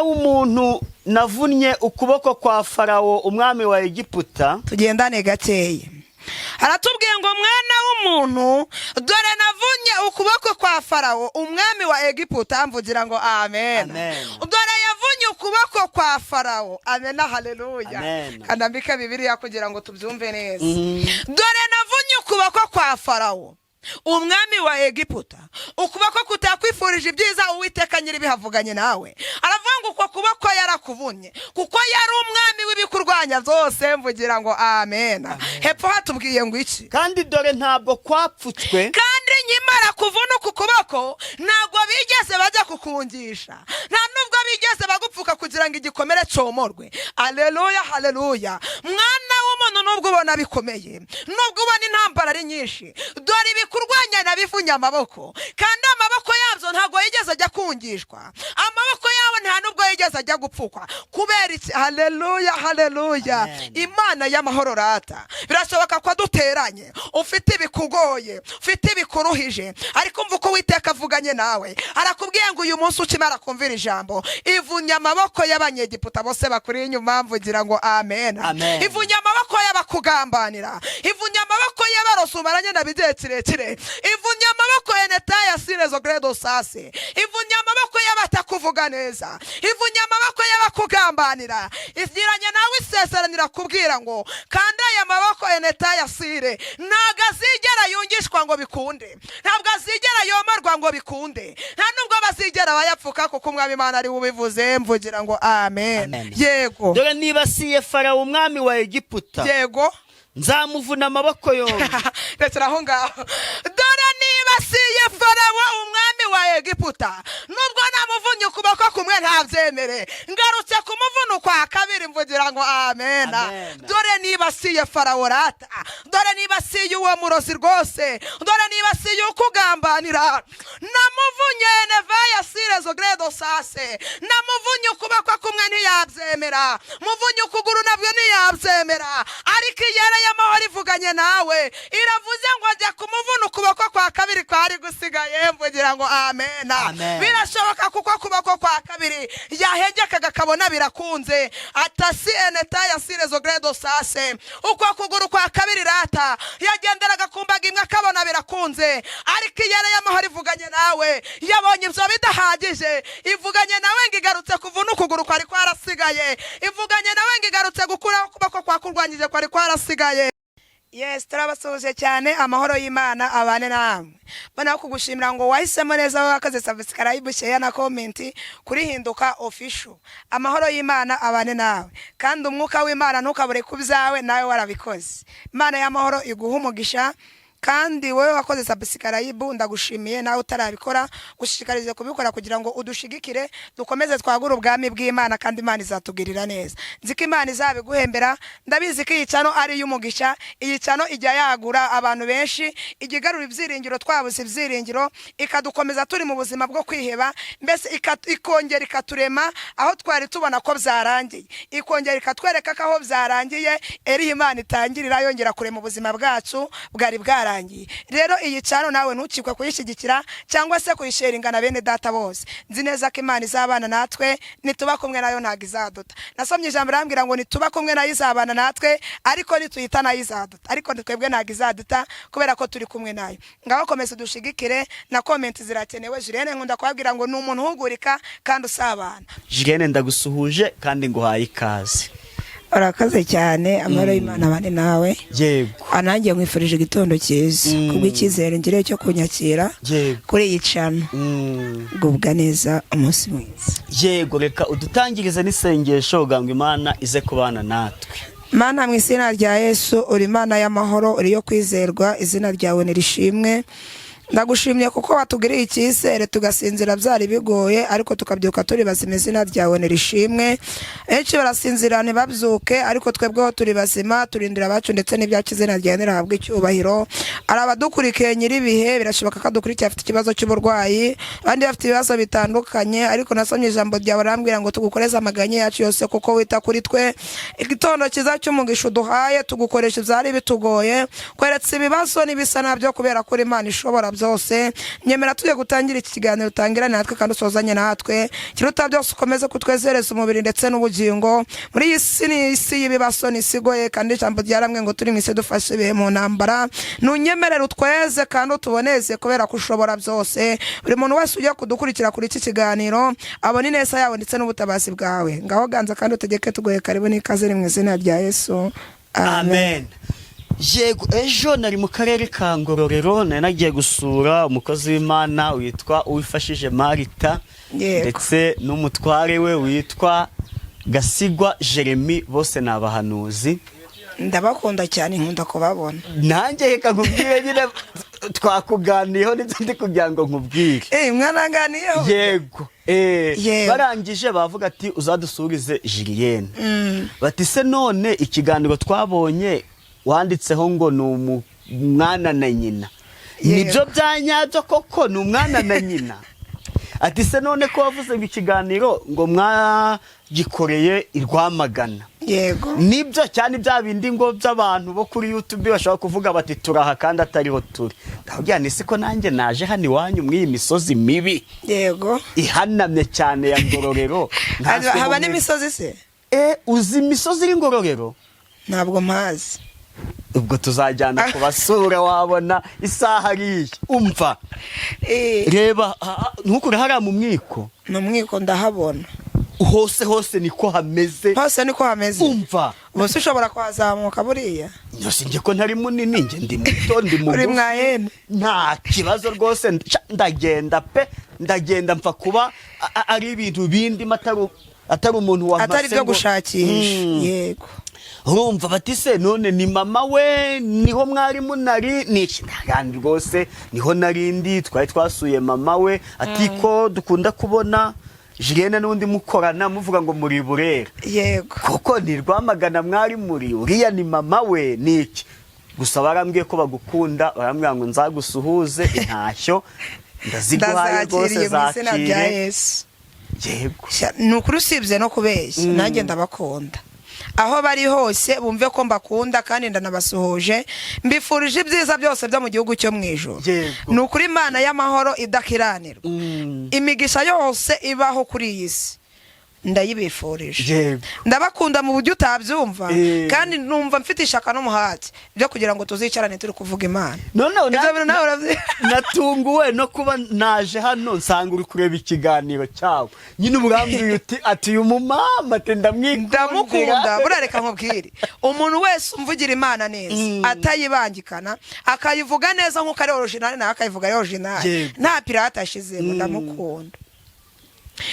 Umuntu navunnye ukuboko kwa Farawo umwami wa Egiputa. Tugendane gakeye. Aratubwiye ngo mwana w'umuntu, dore navunye ukuboko kwa Farawo umwami wa Egiputa. Mvugira ngo amen. Dore yavunye ukuboko kwa Farawo. Amen, haleluya. Kandambika Bibiliya kugira ngo tubyumve neza. Dore navunye ukuboko kwa Farawo umwami wa Egiputa, ukuboko kutakwifurije ibyiza Uwiteka nyiribihavuganye nawe. Aravuga ngo uko kuboko yarakuvunye kuko yari umwami w'ibikurwanya byose. Mvugira ngo amen. Hepfo hatubwiye ngo iki? Kandi dore ntabwo kwapfutswe, kandi nyimara kuvuna uku kuboko ntabwo bigeze bajya kukungisha, nta nubwo bigeze bagupfuka kugira ngo igikomere comorwe. Haleluya, haleluya. Mwana w'umuntu, nubwo ubona bikomeye, nubwo ubona intambara ari nyinshi, dore ibikurwanya nabivunya amaboko, kandi amaboko yabyo ntabwo yigeze ajya kungishwa, amaboko yabo nta nubwo yigeze ajya gupfukwa. Kubera iki? Haleluya, haleluya. Imana y'amahoro rata, birashoboka ko duteranye ufite ibikugoye, ufite ibikuruhije, ariko mvuga ko Uwiteka avuganye nawe. Arakubwiye ngo uyu munsi ukimara kumvira ijambo, ivunya amaboko y'abanyegiputa bose bakuri inyuma. Mvugira ngo amen. Ivunya amaboko y'abakugambanira, ivunya amaboko y'abarosumaranye na bigiye kirekire, ivunya amaboko ya Netaya Sinezo Gredo Sase, ivunya amaboko y'abatakuvuga neza, ivunya amaboko y'abakugambanira. Iziranye nawe iseseranira kubwira ngo kandi aya maboko ya Netaya Sire ntago azigera yungishwa ngo bikunde, ntabwo azigera yomarwa ngo bikunde, nta nubwo bazigera bayapfuka kuko umwami Imana ari ubivuze. Mvugira ngo amen. Yego. Dore nibasiye Farawo umwami wa Egiputa, yego, nzamuvuna amaboko yombi. Rekera aho ngaho. Dore nibasiye Farawo umwami wa Egiputa, nubwo namuvunye ukuboko kumwe ntabyemere, ngarutse kumuvuna kwa kabiri. Mvugira ngo amen. Dore nibasiye Farawo rata, dore nibasiye uwo murozi rwose, dore nibasiye ukugambanira, namuvunye Nevaya Sirezo Gredo Sase, namuvunye ukuboko kumwe ntiyabyemera, muvunye ukuguru nabyo ntiyabyemera, ariko iyere y'amahoro ivuganye nawe, iravuze ngo ajya kumuvuna ukuboko kwa kabiri kwari gusigaye. Mvugira ngo amen. Birashoboka kuko kuboko kwa kabiri yahengekaga kabona birakunze, atasi Netaya Sinezo Gredo Sase, uko kuguru kwa kabiri rata yagenderaga kumbaga imwe akabona birakunze, ariko iyere y'amahoro ivuganye nawe, yabonye ibyo bidahagije, ivuganye nawe ngo igarutse kuvuna ukuguru kwari kwarasigaye, ivuganye nawe ngo igarutse gukuraho ukuboko kwa kurwanyije kwari kwarasigaye. Yes, turabasuhuje cyane. Amahoro y'Imana abane namwe. Bana kugushimira ngo wahisemo neza wakaze subscribe, share na comment kuri Hinduka Official. Amahoro y'Imana abane nawe, kandi umwuka w'Imana ntukabure kubyawe nawe warabikoze. Imana y'amahoro iguha umugisha, kandi wewe wakoze subscribe ndagushimiye, nawe utarabikora gushishikarize kubikora kugira ngo udushigikire dukomeze twagura ubwami bw'Imana, kandi Imana izatugirira neza. Nziko Imana izabiguhembera, ndabizi ko iyicano ari y'umugisha. Iyicano ijya yagura abantu benshi, igigarura ibyiringiro twabuze ibyiringiro, ikadukomeza turi mu buzima bwo kwiheba, mbese ikongera ikaturema aho twari tubona ko byarangiye, ikongera ikatwereka ko aho byarangiye eri Imana itangirira yongera kurema ubuzima bwacu bwari bwarangiye. Rero iyi cano nawe ntukikwe kuyishigikira cyangwa se kuyisharinga na bene data bose. Nzi neza ko Imana izabana natwe, nituba kumwe nayo ntago izaduta. Nasomye ijambo rambwira ngo nituba kumwe nayo izabana natwe, ariko nituyita nayo izaduta, ariko twebwe ntago izaduta kubera ko turi kumwe nayo. Ngaho komeza dushigikire, na comment zirakenewe. Julienne nkunda kwabwira ngo ni umuntu uhugurika kandi usabana. Julienne ndagusuhuje kandi nguhaye ikaze. Urakaze cyane. Amahoro y'Imana abane nawe. Yego. Anangiye mwifurije igitondo cyiza kubw'ikizere ngire cyo kunyakira kuri iyi cano. Gubwa neza, umunsi mwiza. Yego, reka udutangirize n'isengesho ugango Imana ize kubana natwe. Mana, mu izina rya Yesu, uri Imana y'amahoro, uri yo kwizerwa, izina ryawe nirishimwe. Ndagushimye kuko watugiriye icyizere tugasinzira byari bigoye, ariko tukabyuka turi bazima. Izina ryawe nirishimwe. Benshi barasinzira ntibabyuke, ariko twebweho turi bazima, turindira abacu ndetse n'ibyacu. Izina ryawe nirahabwa icyubahiro. Arabadukurikiye nyiribihe, birashoboka ko dukurikiye afite ikibazo cy'uburwayi, abandi bafite ibibazo bitandukanye, ariko nasomye ijambo ryawe rambwira ngo tugukoreze amaganya yacu yose kuko wita kuri twe. Igitondo cyiza cy'umugisha uduhaye, tugukoresha ibyari bitugoye, kweretse ibibazo n'ibisa nabyo kubera ko Imana ishobora byose. Nyemera tujye gutangira iki kiganiro utangira natwe kandi usozanye natwe. Kiruta byose ukomeze kutwezereza umubiri ndetse n'ubugingo muri iyi si, ni isi y'ibibazo nisigoye, kandi ijambo ryaramwe ngo turi mu isi dufashe ibihe mu ntambara. Nunyemerere utweze kandi utuboneze kubera ko ushobora byose. Buri muntu wese ujya kudukurikira kuri iki kiganiro abone neza yawe ndetse n'ubutabazi bwawe. Ngaho ganza kandi utegeke tugoye karibu n'ikaze mu izina rya Yesu. Amen. Yego, ejo nari mu karere ka Ngororero, nari nagiye gusura umukozi w'Imana witwa Uwifashije Marita ndetse n'umutware we witwa Gasigwa Jeremy, bose ni abahanuzi. Ndabakunda cyane, nkunda kubabona. Nanjye reka nkubwire nyine twakuganiyeho ndetse ndi kugira ngo nkubwire. Mwanaganiyeho? Yego. Barangije bavuga ati uzadusurize Julienne. Bati se none ikiganiro twabonye wanditseho ngo ni umwana na nyina. Nibyo byanyabyo koko ni umwana na nyina? Ati se none ko wavuze ngo ikiganiro ngo mwagikoreye i Rwamagana. Yego. Nibyo cyane bya bindi ngo by'abantu bo kuri YouTube bashaka kuvuga bati turaha kandi atariho turi. Ndabwira ni siko nanjye naje hano iwanyu muri iyi misozi mibi. Yego. Ihanamye cyane ya Ngororero. Haba n'imisozi se? Uzi imisozi iri Ngororero? Ntabwo mpazi. Ubwo tuzajyana kubasura wabona isaha ariye. Umva. Reba ntukure hariya mu mwiko. Mu mwiko ndahabona. Hose niko hameze. Hose niko hameze. Umva. Ubuse ushobora kwazamuka buriya? Nyose nje ko ntari munini, nje ndi muto, ndi mugufi. Uri mwayene? Nta kibazo rwose, ndagenda pe, ndagenda mpfa kuba ari ibintu bindi atari umuntu wa atari byo gushakisha. Yego. Urumva bati se none ni mama we niho mwari munari niki kandi rwose niho narindi twari twasuye mama we atiko dukunda kubona Julienne n'undi mukorana muvuga ngo muri Burera. Yego. Koko ni Rwamagana mwari muri, uriya ni mama we niki. Gusa barambwiye ko bagukunda, barambwira ngo nzagusuhuze intashyo ndaziguhaye rwose zakire. Yego. Nukuri usibye no kubeshya nanjye ndabakunda. Aho bari hose bumve ko mbakunda kandi ndanabasuhuje, mbifurije ibyiza byose byo mu gihugu cyo mwijuru. Nukuri Imana y'amahoro idakiranirwa, imigisha yose ibaho kuri iyi si ndayibifurije. Ndabakunda mu buryo utabyumva kandi numva mfite ishaka n'umuhati byo kugira ngo tuzicarane turi kuvuga Imana. Natunguwe no kuba naje hano nsanga uri kureba ikiganiro cyawe. Nyine ubwambwiye uti ati uyu mumama ndamukunda. Burareka nkubwire, umuntu wese umvugira Imana neza atayibangikana akayivuga neza nk'uko ari original na akayivuga ari original, nta pirate ashizemo, ndamukunda.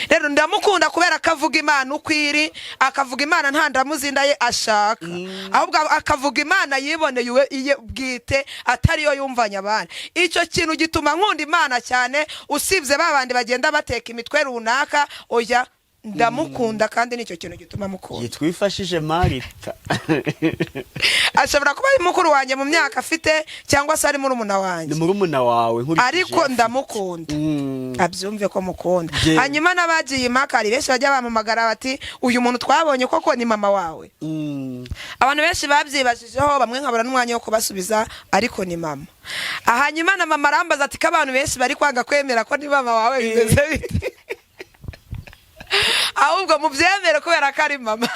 Rero ndamukunda kubera akavuga Imana ukwiri, akavuga Imana nta ndamuzinda ye ashaka, ahubwo akavuga Imana yiboneye iye bwite atariyo yumvanya abana. Icyo kintu gituma nkunda Imana cyane, usibye babandi bagenda bateka imitwe runaka. Oya, ndamukunda kandi nicyo kintu gituma mukunda. Yitwifashije Marita. Ashobora kuba ari mukuru wanjye mu myaka afite cyangwa se ari murumuna wanjye. Ni murumuna wawe ariko ndamukunda. Abyumve ko mukunda. Hanyuma nabagiye Makari benshi bajya bamamagara bati uyu muntu twabonye koko ni mama wawe. Abantu benshi babyibashijeho, bamwe nkabura n'umwanya wo kubasubiza, ariko ni mama. Hanyuma na mama arambaza ati abantu benshi bari kwanga kwemera ko ni mama wawe bimeze bite. Ahubwo mubyemere kubera ko ari mama.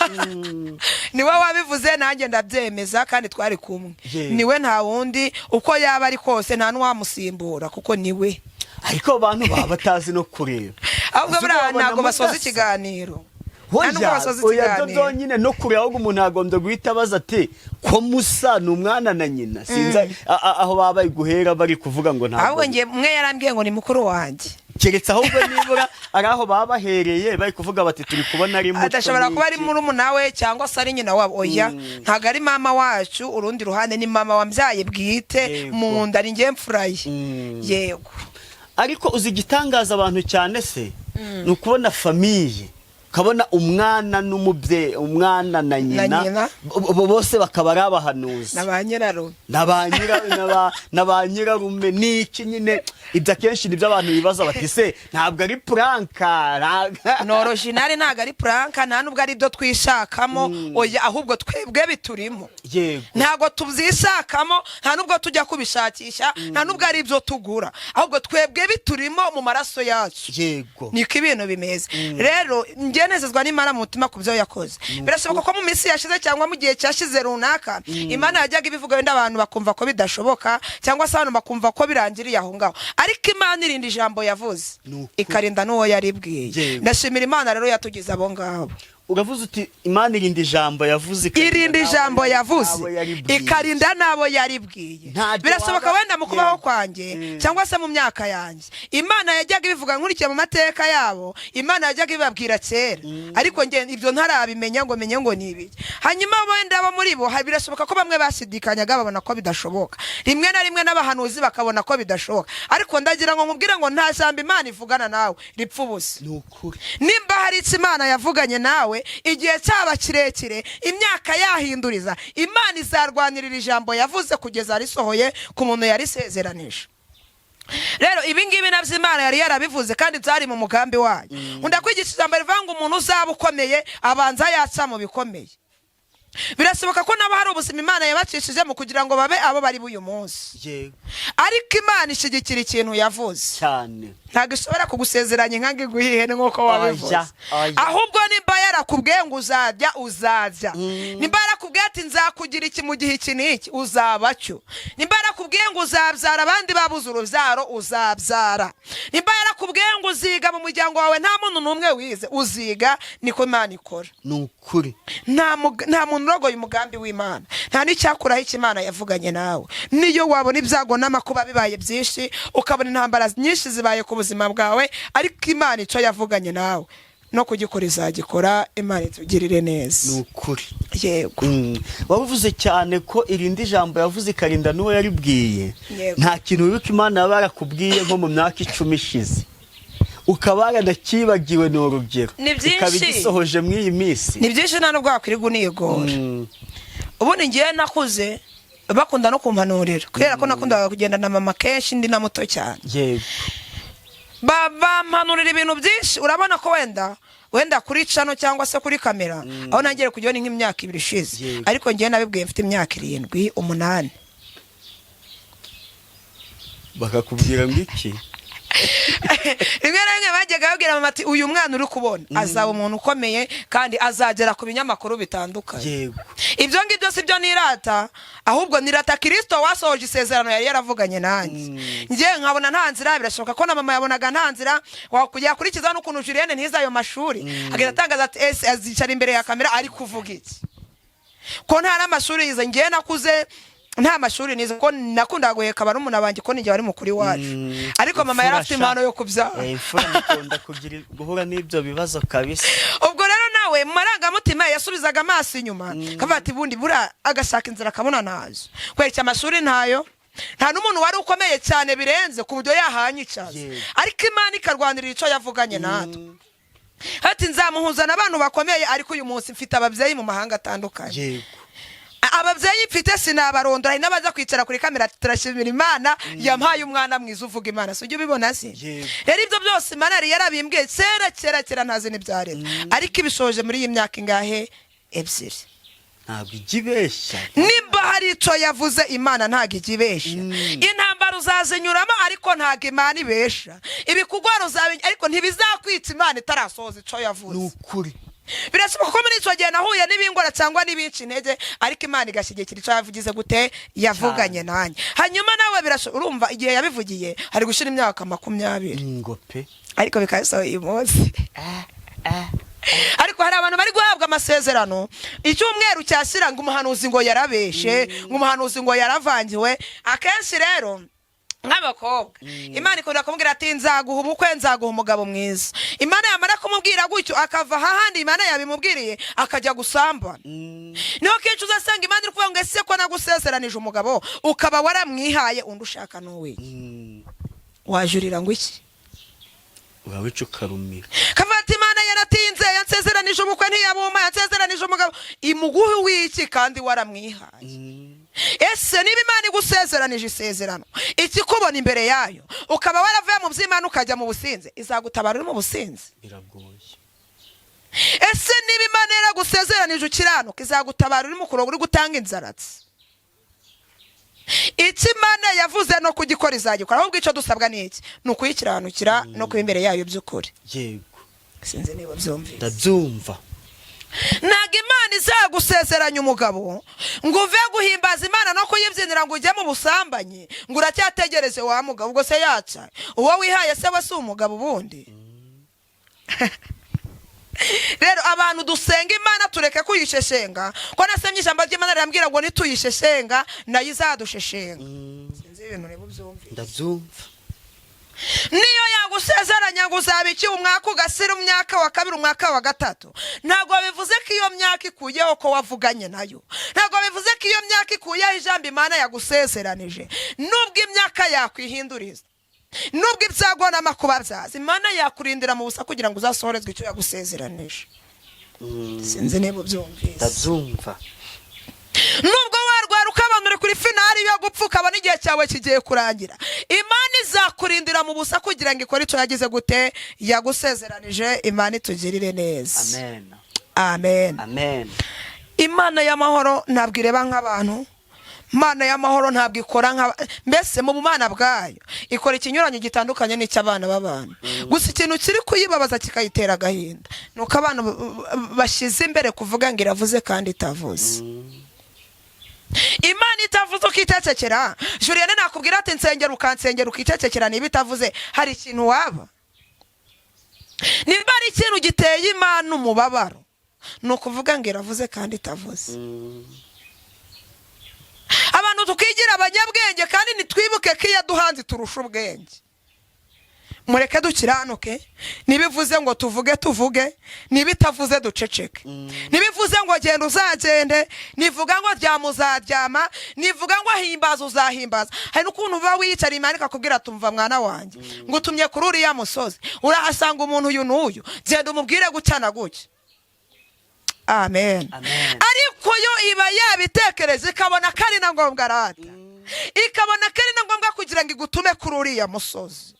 Niwe wabivuze nanjye ndabyemeza kandi twari kumwe. Niwe nta wundi, uko yaba ari kose nta n'uwamusimbura kuko niwe. Ariko abantu baba batazi no kureba. Ahubwo buriya ntabwo basoza ikiganiro. Oya byonyine no kureba ahubwo umuntu agombye guhita abaza ati ko musa ni umwana na nyina. Sinza aho baba bari guhera bari kuvuga ngo ntabwo. Ahubwo ngiye mwe yarambwiye ngo ni mukuru wanjye. Keretse ahubwo nibura ari aho baba bahereye bari kuvuga bati turi kubona ari muto. Adashobora kuba ari murumuna we cyangwa se ari nyina wabo. Oya, ntago ari mama wacu, urundi ruhande ni mama wambyaye bwite mu nda ni ngiye mfuraye. Yego. Ariko uzi igitangaza abantu cyane se ni ukubona famiye kabona umwana n'umubyeyi, umwana na nyina bose bakaba ari abahanuzi na ba nyirarume na ba nyirarume. Niki nyine ibyo akenshi nibyo abantu bibaza bati se ntabwo ari pranka no original, ntabwo ari pranka, nta nubwo ari byo twishakamo, oya ahubwo twebwe biturimo. Yego, ntabwo tubyishakamo, nta nubwo tujya kubishakisha, nta nubwo ari byo tugura, ahubwo twebwe biturimo mu maraso yacu. Yego, niko ibintu bimeze. Rero ngenezezwa n'Imana mu mutima ku byo yakoze. Birashoboka ko mu minsi yashize cyangwa mu gihe cyashize runaka Imana yajyaga ibivuga wenda abantu bakumva ko bidashoboka cyangwa se abantu bakumva ko birangiriye aho ngaho, ariko Imana irinda ijambo yavuze ikarinda n'uwo yaribwiye. Ndashimira Imana rero yatugize abo ngabo. uravuze uti Imana irinda ijambo yavuze, irinda ijambo yavuze ikarinda nabo yaribwiye. Birashoboka wenda mu kubaho kwanjye cyangwa se mu myaka yanjye Imana yajyaga ibivuga nkurikiye mu mateka yabo, Imana yajyaga ibabwira kera, ariko nge ibyo ntarabimenya ngo menye ngo nibiki. Hanyuma wenda abo muri bo birashoboka ko bamwe basidikanyaga babona ko bidashoboka, rimwe na rimwe n'abahanuzi bakabona ko bidashoboka, ariko ndagira ngo nkubwire ngo nta jambo Imana ivugana nawe ripfa ubusa. Nimba hari icyo Imana yavuganye nawe igihe cyaba kirekire, imyaka yahinduriza, Imana izarwanirira ijambo yavuze kugeza risohoye ku muntu yarisezeranije. Rero ibi ngibi navyo Imana yari yarabivuze kandi byari mu mugambi wayo. Ndakwigisha ijambo rivanga umuntu uzaba ukomeye abanza yaca mu bikomeye. Birashoboka ko nabo hari ubuzima Imana yabacishije mu kugira ngo babe abo bari buyu munsi, ariko Imana ishigikira ikintu yavuze cyane, ntabwo ishobora kugusezeranya inkangi guhihe nk'uko wabivuze. Ahubwo nimba yarakubwiye ngo uzajya uzajya, nimba yarakubwiye ati nzakugira iki mu gihe iki n'iki uzaba cyo, nimba yarakubwiye ngo uzabyara abandi babuze urubyaro uzabyara, nimba yarakubwiye ngo uziga mu muryango wawe nta muntu n'umwe wize uziga, niko Imana ikora. Nukuri nta muntu urogoye umugambi w'Imana, nta n'icyakuraho icyo Imana yavuganye nawe. Niyo wabona ibyago n'amakuba bibaye byinshi, ukabona intambara nyinshi zibaye ku buzima bwawe, ariko Imana icyo yavuganye nawe no kugikora izagikora. Imana itugirire neza. Nukuri yego. Wavuze cyane ko irindi jambo yavuze ikarinda n'uwo yaribwiye. Nta kintu wibuka Imana yaba yarakubwiye nko mu myaka 10 ishize ukaba yaranakibagiwe n'urugero ukabigisohoje mu iyi minsi? Ni byinshi nta nubwo wakwirirwa unigora. Ubundi ngiye nakuze bakunda no kumpanurira kubera ko nakundaga kugenda na mama kenshi ndi na muto cyane. Yego, bampanurira ibintu byinshi. Urabona ko wenda kuri cano cyangwa se kuri kamera aho nagere kujya ni nk'imyaka 2 ishize, ariko ngiye nabibwiye mfite imyaka 7 8. bakakubwira ngo iki? Rimwe na rimwe bajyaga babwira mama ati uyu mwana uri kubona azaba umuntu ukomeye kandi azagera ku binyamakuru bitandukanye. Yego, ibyo ngibyo si byo nirata, ahubwo nirata Kristo wasohoje isezerano yari yaravuganye nanjye. Ngiye nkabona nta nzira. Birashoboka ko na mama yabonaga nta nzira wakujya kurikiza n'ukuntu Julienne ntiza ayo mashuri, agenda atangaza ati azicara imbere ya kamera ari kuvuga iki ko nta n'amashuri yize. Ngiye nakuze nta mashuri nize ko nakundaga guheka barumuna banjye ko ninjye bari mukuri wacu, ariko mama yarafite impano yo kubyara. Imfura nikunda kugira guhura n'ibyo bibazo kabisa. Ubwo rero nawe marangamutima yasubizaga amaso inyuma kavuga ati bundi bura agashaka inzira kabona nazo kweka amashuri ntayo, nta n'umuntu wari ukomeye cyane birenze ku buryo yahanyicaza, ariko Imana ikarwanirira icyo yavuganye natwe. Ati nzamuhuza n'abantu bakomeye, ariko uyu munsi mfite ababyeyi mu mahanga atandukanye. Ababyeyi mfite sinabarondora, hari n'abaza kwicara kuri kamera turashimira Imana yampaye umwana mwiza uvuga Imana. Si ujye ubibona se? Rero ibyo byose Imana yari yarabimbwiye kera ntazi n'ibyaretse, ariko ibishoje muri iyi myaka ingahe 2. Ntabwo igibeshya. Nimba hari icyo yavuze Imana ntabwo igibeshya. Intambara uzazinyuramo ariko ntabwo Imana ibesha. Ibikugwara uzabenya ariko ntibizakwita Imana itarasohoza icyo yavuze. Nukuri birashoboka ko muri icyo gihe nahuye n'ibingora cyangwa n'ibinci intege, ariko Imana igashyigikira icyo yavugize gute yavuganye nanjye. Hanyuma nawe urumva igihe yabivugiye hari gushira imyaka 20 ngo pe, ariko bikasohoye uyu munsi. Ariko hari abantu bari guhabwa amasezerano icyumweru cyashyira ngo umuhanuzi ngo yarabeshe, ngo umuhanuzi ngo yaravangiwe. Akenshi rero nk'abakobwa Imana ikunda kumubwira ati nzaguha ubukwe, nzaguha umugabo mwiza. Imana yamara kumubwira gutyo akava hahandi Imana yabimubwiriye akajya gusambana. Niho kenshi uzasanga Imana iri kuvuga ngo ese ko nagusezeranije umugabo ukaba waramwihaye undi ushaka n'uwe, wajurira ngo iki? Urawica ukarumira. Kavuga ati Imana yaratinze yasenze yansezeranije ubukwe ntiyabuma yansezeranije umugabo imuguhe wiki kandi waramwihaye ese niba Imana igusezeranije isezerano ikikubona imbere yayo ukaba waravuye mu by'Imana ukajya mu businzi izagutabara uri mu businzi biragoye ese niba Imana yaragusezeranije ukiranuka izagutabara uri mu kurongo uri gutanga inzaratsi icyo Imana yavuze no kugikora izagikora ahubwo icyo dusabwa ni iki ni ukuyikiranukira no kuba imbere yayo by'ukuri yego sinzi niba byumvise ndabyumva ntabwo Imana izagusezeranya umugabo ngo uve guhimbaza Imana no kuyibyinira ngo ujye mu busambanyi ngo uracyategereze wa mugabo ubwo se yaca uwo wihaye se we si umugabo ubundi rero abantu dusenga Imana tureke kuyisheshenga ko nasemye ijambo ry'Imana rirambwira ngo nituyisheshenga nayo izadusheshenga sinzi ibintu niba byumvise ndabyumva niyo yagusezeranya ngo uzaba iki umwaka ugasira umwaka wa kabiri umwaka wa gatatu ntabwo bivuze ko iyo myaka ikuyeho ko wavuganye nayo ntabwo bivuze ko iyo myaka ikuyeho ijambo Imana yagusezeranije nubwo imyaka yakwihinduriza nubwo ibyago n'amakuba byaza Imana yakurindira mu busa kugira ngo uzasohorezwe icyo yagusezeranije sinzi niba byumvise ndabyumva nubwo warwara ukabona uri kuri finali yo gupfa ukabona igihe cyawe kigiye kurangira Imana izakurindira mu busa kugira ngo ikore icyo yagize gute yagusezeranije Imana itugirire neza amen amen amen Imana y'amahoro ntabwo ireba nk'abantu Imana y'amahoro ntabwo ikora mbese mu bumana bwayo ikora ikinyuranyo gitandukanye n'icy'abana b'abantu gusa ikintu kiri kuyibabaza kikayitera agahinda nuko abantu bashyize imbere kuvuga ngo iravuze kandi itavuze Imana itavuze ukicecekera Julienne nakubwira ati nsengera ukansengera ukicecekera niba itavuze hari ikintu waba niba ari ikintu giteye Imana umubabaro ni ukuvuga ngo iravuze kandi itavuze abantu tukigira abanyabwenge kandi nitwibuke ko iyo duhanze turusha ubwenge mureke dukiranuke nibivuze ngo tuvuge nibitavuze duceceke nibivuze ngo genda uzagende nivuga ngo ryama uzaryama nivuga ngo himbaza uzahimbaza hari n'ukuntu uba wiyicara Imana ikakubwira tumva mwana wanjye ngo utumye kuri uriya musozi urahasanga umuntu uyu n'uyu genda umubwire gucana guke amen ariko yo iba yabitekereza ikabona ko ari na ngombwa rata ikabona ko ari na ngombwa kugira ngo igutume kuri uriya musozi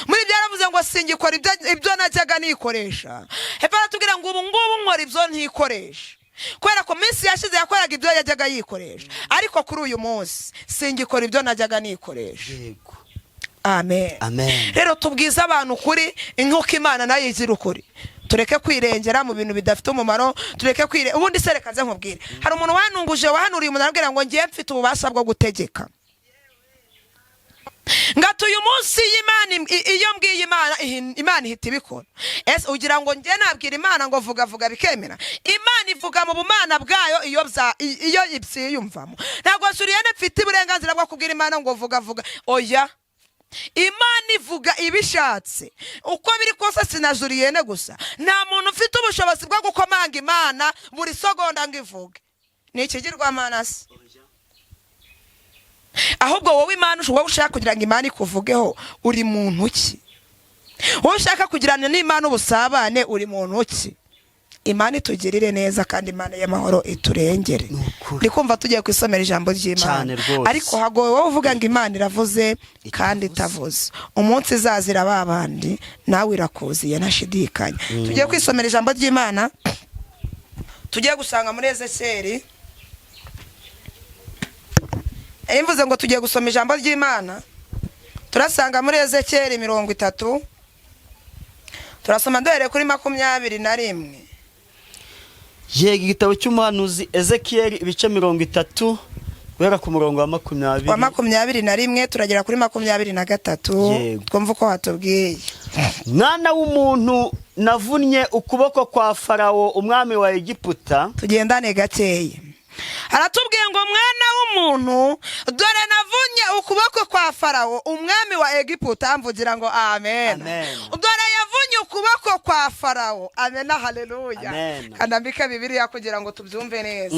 muri byaravuze ngo singikora ibyo najyaga nikoresha hepfo aratubwira ngo ubu ngubu nkora ibyo ntikoresha kubera ko minsi yashize yakoraga ibyo yajyaga yikoresha ariko kuri uyu munsi singikora ibyo najyaga nikoresha yego amen amen rero tubwiza abantu kuri nk'uko Imana nayo izira ukuri tureke kwirengera mu bintu bidafite umumaro tureke ubundi se reka nze nkubwire hari umuntu wanunguje wahanuriye umuntu arabwira ngo ngiye mfite ububasha bwo gutegeka ngato uyu munsi iyo mbwiye Imana ihita ibikora ese ugira ngo njye nabwira Imana ngo vuga bikemera Imana ivuga mu bumana bwayo iyo ibyiyumvamo ntabwo Julienne mfite uburenganzira bwo kubwira Imana ngo vuga oya Imana ivuga ibishatse uko biri kose sina Julienne gusa nta muntu ufite ubushobozi bwo gukomanga Imana buri segonda ngo ivuge ni ikigirwamana se ahubwo wowe Imana wowe ushaka kugira ngo Imana ikuvugeho uri muntu ki wowe ushaka kugirana n'Imana ubusabane uri muntu ki Imana itugirire neza kandi Imana y'amahoro iturengere ndikumva tugiye kwisomera ijambo ry'Imana ariko hagowe wowe uvuga ngo Imana iravuze kandi itavuze umunsi izazira babandi nawe irakuziye nashidikanya tugiye kwisomera ijambo ry'Imana tugiye gusanga muri Ezekiyeli imvuze ngo tugiye gusoma ijambo ry'Imana turasanga muri Ezekiyeli 30 turasoma duhere kuri 21 yego igitabo cy'umuhanuzi Ezekiyeli ibice 30 guhera ku murongo wa 21 turagera kuri 23 twumva uko hatubwiye mwana w'umuntu navunnye ukuboko kwa Farawo umwami wa Egiputa tugendane gakeye aratubwiye ngo mwana w'umuntu dore navunye ukuboko kwa Farawo umwami wa Egiputa mvugira ngo amen dore yavunye ukuboko kwa Farawo amen haleluya kanambika Bibiliya kugira ngo tubyumve neza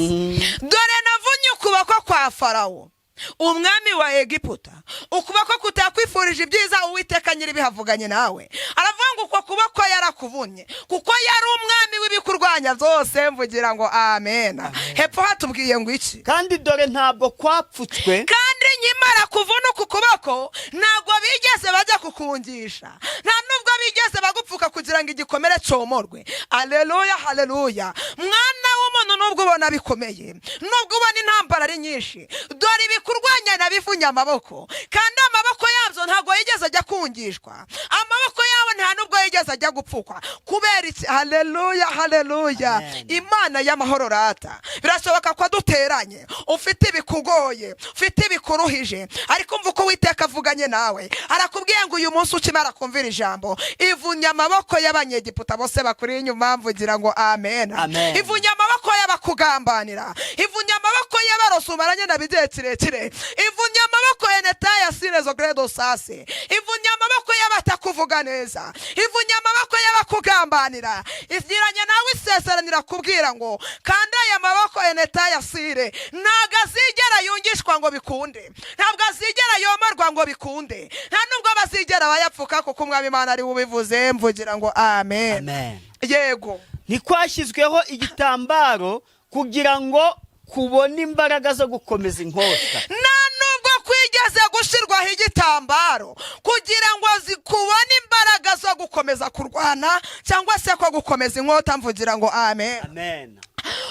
dore navunye ukuboko kwa Farawo umwami wa Egiputa ukuboko kutakwifurije ibyiza, Uwiteka nyiribihavuganye nawe aravuga ngo uko kuboko yarakuvunye kuko yari umwami w'ibikurwanya byose, mvugira ngo amen. Hepfo hatubwiye ngo iki? kandi dore ntabwo kwapfutswe, kandi nyimara kuvuna uku kuboko ntabwo bigeze bajya kukungisha, nta nubwo bigeze bagupfuka kugira ngo igikomere comorwe. Haleluya, haleluya. Mwana w'umuntu, nubwo ubona bikomeye, nubwo ubona intambara ari nyinshi, dore ibikurwanya nabivunya amaboko, kandi amaboko yabyo ntabwo yigeze ajya kungishwa, amaboko yabo nta nubwo yigeze ajya gupfukwa. Kubera iki? Haleluya, haleluya. Imana y'amahoro rata, birashoboka ko duteranye ufite ibikugoye, ufite ibikuruhije, ariko umva uko Uwiteka avuganye nawe. Arakubwiye ngo uyu munsi ukimara kumvira ijambo, ivunya amaboko y'Abanyegiputa bose bakuri inyuma, mvugira ngo amen. Ivunya amaboko y'abakugambanira, ivunya amaboko y'abarosumaranye na bigihe kirekire, ivunya amaboko ya Netaya Sirezo Gredo Sase, ivunya amaboko y'abatakuvuga neza, ivunya amaboko y'abakugambanira. Iziranye nawe iseseranira kubwira ngo kandi aya maboko ya Netaya Sire ntago azigera yungishwa ngo bikunde, ntabwo azigera yomarwa ngo bikunde, nta nubwo bazigera bayapfuka, kuko umwami Imana ari ubivuze, mvugira ngo amen. Yego, ntikwashyizweho igitambaro kugira ngo kubona imbaraga zo gukomeza inkota, nta nubwo kwigeze gushirwaho igitambaro kugira ngo zikubone imbaraga zo gukomeza kurwana cyangwa se ko gukomeza inkota, mvugira ngo amen.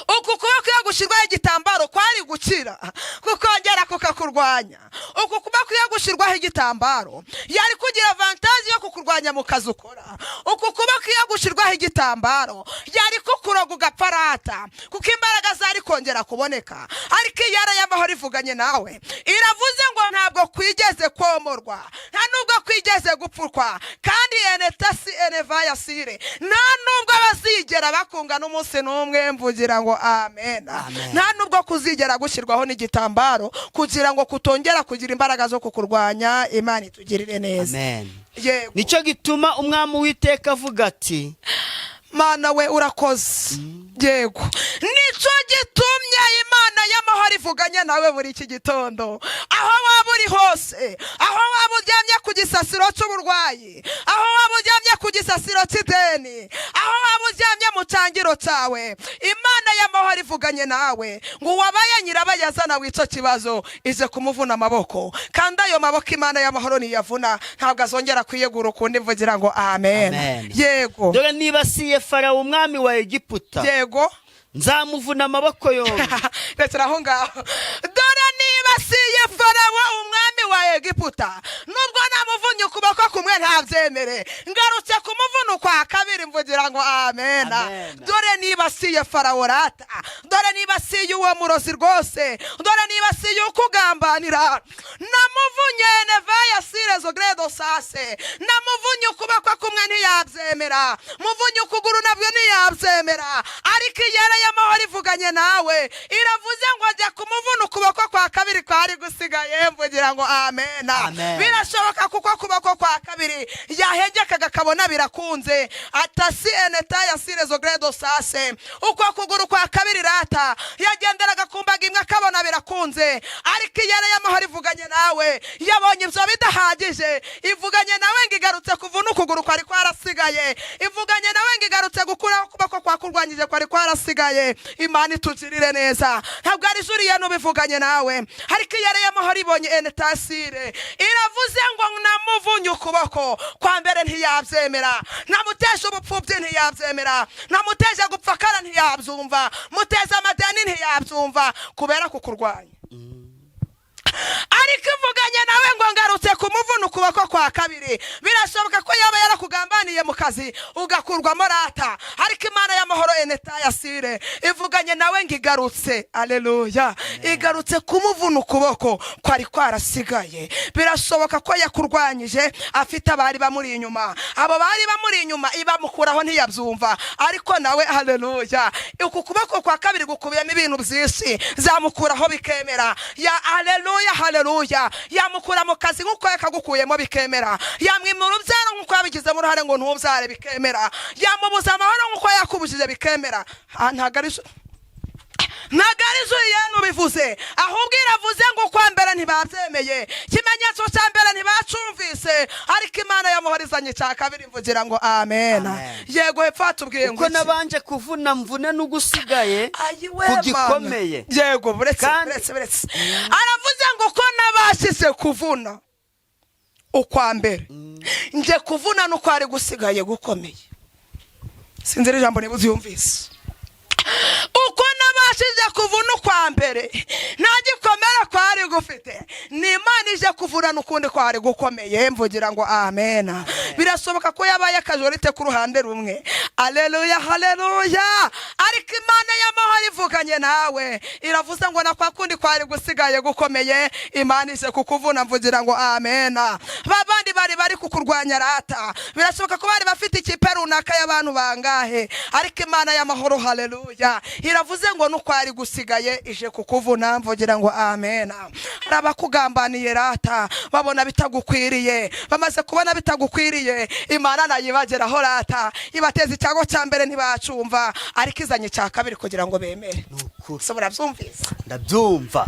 Uku kuboko iyo gushirwaho igitambaro kwari gukira kukongera kukakurwanya. Uku kuboko iyo gushirwaho igitambaro yari kugira avantage yo kukurwanya mu kazi ukora. Uku kuboko iyo gushirwaho igitambaro yari kukuroga ugapfarata, kuko imbaraga zari kongera kuboneka. Ariko iyara y'amahoro ivuganye nawe iravuze ngo ntabwo kwigeze komorwa, nta nubwo kwigeze gupfurwa, kandi Enetasi Enevaya Sire nta nubwo bazigera bakunga n'umunsi n'umwe, mvugira ngo amen. Nta nubwo kuzigera gushyirwaho n'igitambaro kugira ngo kutongera kugira imbaraga zo kukurwanya. Imana itugirire neza. Yego, nicyo gituma umwami Uwiteka avuga ati Mana we urakoze. Yego, nicyo gitumye Imana y'amahoro ivuganye nawe muri iki gitondo, aho waba uri hose, aho waba uryamye ku gisasiro cy'uburwayi, aho waba uryamye ku gisasiro cy'ideni, aho waba uryamye mu cyangiro cyawe, Imana y'amahoro ivuganye nawe ngo wabaye nyirabayazana w'icyo kibazo ize kumuvuna amaboko, kandi ayo maboko Imana y'amahoro niyavuna ntabwo azongera kwiyegura ukundi, mvugira ngo amen. Yego, dore nibasiye Farawo umwami wa Egiputa, yego, nzamuvuna amaboko yombi. Rekera aho ngaho. Dore nibasiye Farawo umwami wa Egiputa, nubwo namuvunye ukuboko kumwe ntabyemere, ngarutse kumuvuna kwa kabiri, mvugira ngo amen. Dore nibasiye Farawo rata, dore nibasiye uwo murozi rwose, dore nibasiye ukugambanira, namuvunye Nevaya Sirezo Gredo Sase, namuvunye ukuboko kumwe ntiyabyemera, muvunye ukuguru nabyo ntiyabyemera, ariko iyera y'amahoro ivuganye nawe iravuze ngo ajya kumuvuna ukuboko kwa kabiri kwari gusigaye, mvugira ngo amen. Birashoboka kuko kuboko kwa kabiri yahegekaga kabona birakunze, Atasi Enetaya Sirezo Gredo Sase, uko kuguru kwa kabiri rata yagenderaga kumbaga imwe akabona birakunze, ariko iyera y'amahoro ivuganye nawe yabonye ibyo bidahagije, ivuganye nawe ngo igarutse kuvuna ukuguru kwari kwarasigaye, ivuganye nawe ngo igarutse gukuraho ukuboko kwakurwanyije kwari kwarasigaye. Imana itugirire neza, ntabwo ari juriye n'ubivuganye nawe, ariko iyera y'amahoro ibonye Enetasire iravuze ngo namuvunye ukuboko kwa mbere ntiyabyemera, namuteje ubupfubyi ntiyabyemera, namuteje gupfakara ntiyabyumva, muteze amadeni ntiyabyumva, kubera kukurwanya. Ariko ivuganye nawe ngo ngarutse kumuvuna ukuboko kwa kabiri, birashoboka ko yaba yarakugambaniye mu kazi ugakurwamo rata, ariko Imana y'amahoro Enetaya Sire ivuganye nawe ngo igarutse, aleluya, igarutse kumuvuna ukuboko kwari kwarasigaye. Birashoboka ko yakurwanyije afite abari bamuri inyuma, abo bari bamuri inyuma ibamukuraho ntiyabyumva, ariko nawe haleluya, uku kuboko kwa kabiri gukubiyemo ibintu byinshi, zamukuraho bikemera. Ya haleluya, haleluya, yamukura mu kazi nk'uko yakagukuyemo bikemera, yamwimura urubyaro nk'uko yabigizemo uruhare ngo ntubyare bikemera, yamubuza amahoro nk'uko yakubujije bikemera. ntabwo ari Juliyeni ubivuze, ahubwo iravuze ngo kwa mbere ntibabyemeye, ikimenyetso cya mbere ntibacumvise, ariko Imana yamuhorizanye icya kabiri, mvugira ngo amen. Yego hepfo hatubwiye ngo uko nabanje kuvuna mvune n'ugusigaye kugikomeye. Yego buretse aravuze ngo ko nabashyize kuvuna ukwa mbere, nje kuvuna n'uko ari gusigaye gukomeye. Sinzira ijambo nibuze yumvise. Uko nabashije kuvuna ukwa mbere nta gikomere kwari gufite, ni Imana ije kuvuna n'ukundi kwari gukomeye, mvugira ngo amen. Birasoboka ko yabaye akajorite ku ruhande rumwe, aleluya haleluya, ariko Imana y'amahoro ivuganye nawe, iravuze ngo na kwa kundi kwari gusigaye gukomeye Imana ije kukuvuna, mvugira ngo amen. Babandi bari kukurwanya rata, birasoboka ko bari bafite ikipe runaka y'abantu bangahe, ariko Imana y'amahoro haleluya iravuze ngo n'ukwari gusigaye ije kukuvuna, mvugira ngo amen. Arabakugambaniye rata, babona bitagukwiriye, bamaze kubona bitagukwiriye, Imana nayibageraho rata, ibateza icyago cya mbere ntibacumva, ariko izanye cya kabiri kugira ngo bemere. So murabyumvise? Ndabyumva.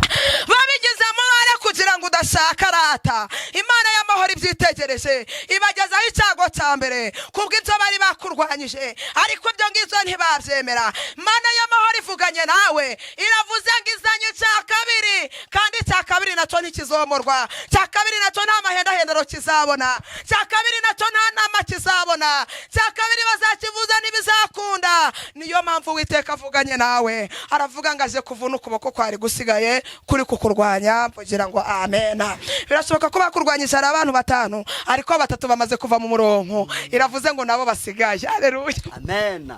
Babigezemo bare kugira ngo udashaka rata, Imana y'amahoro ibyitegereje ibagezaho icyago cya mbere kubw'ibyo bari bakurwanyije, ariko ibyo ngibyo ntibabyemera. Imana y'amahoro ivuganye nawe, iravuze ngo izanye cya kabiri, kandi cya kabiri nacyo ntikizomorwa, cya kabiri nacyo nta mahendahendero kizabona, cya kabiri nacyo nta nama kizabona, cya kabiri bazakivuza n'ibizakunda. Niyo mpamvu Uwiteka avuganye nawe, aravuga ngo aje kuvuna ukuboko kwari gusigaye kuri kukurwanya, mvugira ngo amen. Birashoboka ko bakurwanyije ari abantu 5, ariko 3 bamaze kuva mu murongo, iravuze ngo nabo basigaye. Haleluya amen.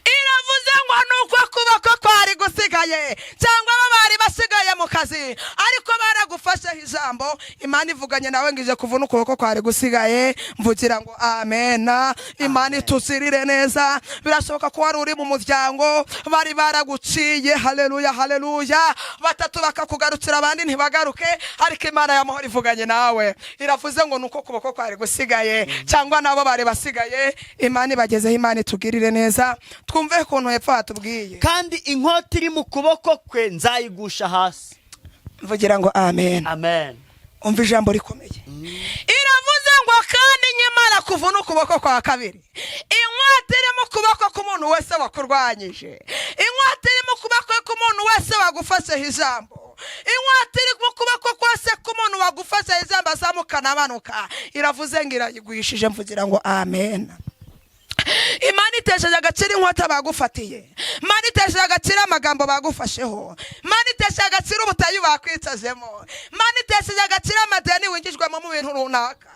Iravuze ngo nuko kuboko kwari gusigaye, cyangwa bari basigaye mu kazi, ariko baragufashe ijambo, Imana ivuganye nawe ngije kuvuna ukuboko kwari gusigaye, mvugira ngo amen. Imana ituzirire neza. Birashoboka ko wari uri mu muryango bari baraguciye, haleluya haleluya, 3 bakakugarukira abandi ntibagaruke, ariko Imana y'amahoro ivuganye nawe, iravuze ngo nuko kuboko kwari gusigaye, cyangwa nabo bari basigaye, Imana ibagezeho. Imana itugirire neza. Twumve ukuntu hepfo hatubwiye, kandi inkota iri mu kuboko kwe nzayigusha hasi, mvugira ngo amen amen. Umva ijambo rikomeye. Iravuze ngo kandi nyamara kuvuna ukuboko kwa kabiri, inkota iri mu kuboko k'umuntu wese wakurwanyije, inkota iri mu kuboko k'umuntu wese wagufasheho ijambo, inkota iri mu kuboko kwose k'umuntu wagufasheho ijambo azamukana amanuka, iravuze ngo irayigwishije, mvugira ngo amen. Imana itesheje agaciro inkota bagufatiye, Imana itesheje agaciro amagambo bagufasheho, Imana itesheje agaciro ubutayu bakwicajemo, Imana itesheje agaciro amadeni wingijwemo mu bintu runaka.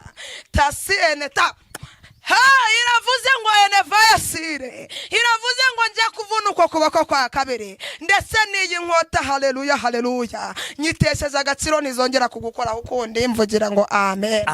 Tasi eneta iravuze ngo eneva yasire, iravuze ngo njya kuvuna uko kuboko kwa kabiri, ndetse n'iyi nkota, haleluya haleluya, nyitesheje agaciro nizongera kugukoraho ukundi, mvugira ngo amen.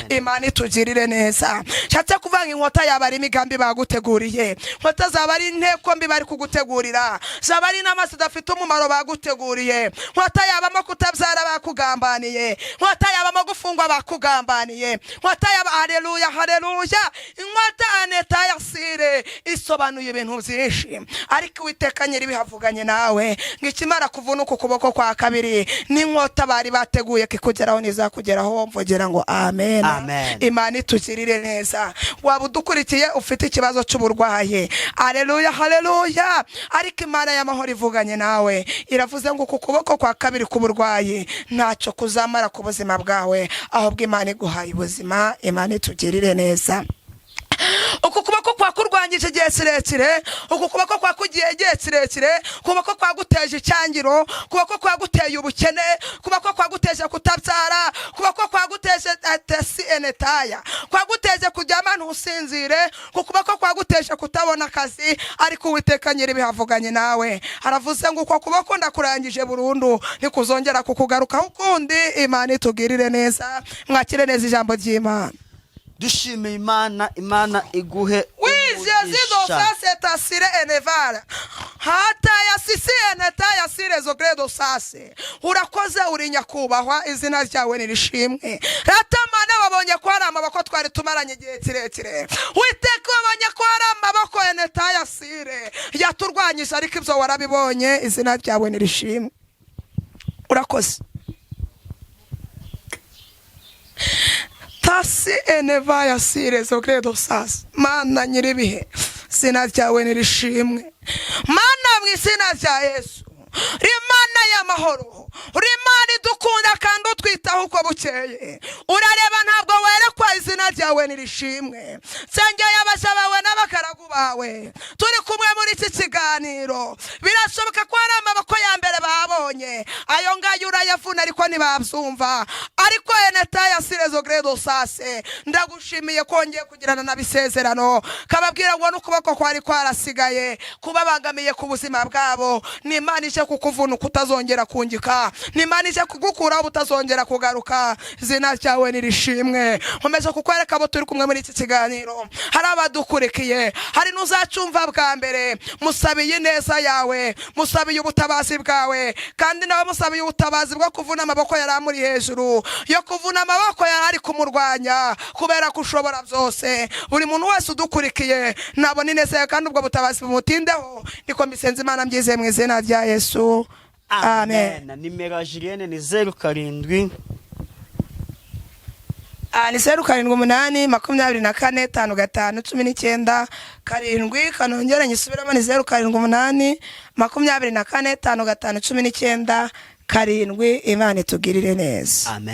Imana itugirire neza. Nshatse kuvanga inkota yaba ari imigambi baguteguriye, inkota zaba ari inteko mbi bari kugutegurira, zaba ari n'amazi adafite umumaro baguteguriye, inkota yabamo kutabyara bakugambaniye, inkota yabamo gufungwa bakugambaniye, inkota yaba haleluya haleluya, inkota aneta yasire isobanuye ibintu byinshi, ariko Uwiteka nyiribivuganye nawe ngikimara kuvuna uko kuboko kwa kabiri, n'inkota bari bateguye kikugeraho nizakugeraho, mvugira ngo amen, amen. Imana itugirire neza. Waba udukurikiye ufite ikibazo cy'uburwayi, haleluya haleluya, ariko Imana y'amahoro ivuganye nawe, iravuze ngo uku kuboko kwa kabiri k'uburwayi ntacyo kuzamara ku buzima bwawe, ahubwo Imana iguhaye ubuzima. Imana itugirire neza. Uku kuboko kwa kurwanyije igihe kirekire, uku kuboko kwa kugiye igihe kirekire, kuboko kwa guteje icyangiro, kuboko kwa guteye ubukene, kuboko kwa guteje kutabyara, kuboko kwa guteje tesi enetaya, kwa guteje kuryama ntusinzire, kuboko kwa guteje kutabona akazi, ariko Uwiteka nyiribivuganye nawe, aravuze ngo uko kuboko ndakurangije burundu, nikuzongera kukugarukaho ukundi. Imana itugirire neza. Mwakire neza ijambo ry'Imana. Dushime Imana, Imana iguhe zido sase tasire enevara hata yasisi eneta yasire zogredo sase. Urakoze uri nyakubahwa, izina ryawe nirishimwe. Ratamana babonye ko ari amaboko twari tumaranye igihe kirekire, Uwiteka babonye ko ari amaboko eneta yasire yaturwanyije ariko ibyo warabibonye, izina ryawe nirishimwe. Urakoze. Tasi eneva ya sire zo credo sas. Mana nyiribihe, izina ryawe nirishimwe. Mana mu izina rya Yesu, Imana y'amahoro, Imana idukunda kandi utwitaho uko bukeye. Urareba ntabwo werekwa, izina ryawe nirishimwe. Nsengeye abasha bawe n'abakaragu bawe turi kumwe muri iki kiganiro. Birashoboka ko hari amaboko ya mbere babonye, ayo ngayo urayavuna ariko ntibabyumva. Ariko eneta ya sirezo gredo sase, ndagushimiye kongeye kugirana n'abisezerano, kababwira ngo n'ukuboko kwari kwarasigaye kubabangamiye ku buzima bwabo. Ni Imana ije kukuvuna ukutazongera kungika, ni Imana ije kugukuraho utazongera kugaruka. Izina ryawe nirishimwe. Nkomeje kukwereka abo turi kumwe muri iki kiganiro, hari abadukurikiye, hari n'uzacumva bwa mbere. Musabiye neza yawe, musabiye ubutabazi bwawe, kandi nawe musabiye ubutabazi bwo kuvuna amaboko yari amuri hejuru, yo kuvuna amaboko yari ari kumurwanya, kubera ko ushobora byose. Buri muntu wese udukurikiye nabona ineza kandi ubwo butabazi bumutindeho. Niko mbisenze Imana mbyizeye mu izina rya Yesu, amen. Nimero ya Julienne ni 07 ni 07 24 55 19 7 kanongera nyisubiramo ni 07 24 55 19 7. Imana itugirire neza. Amen.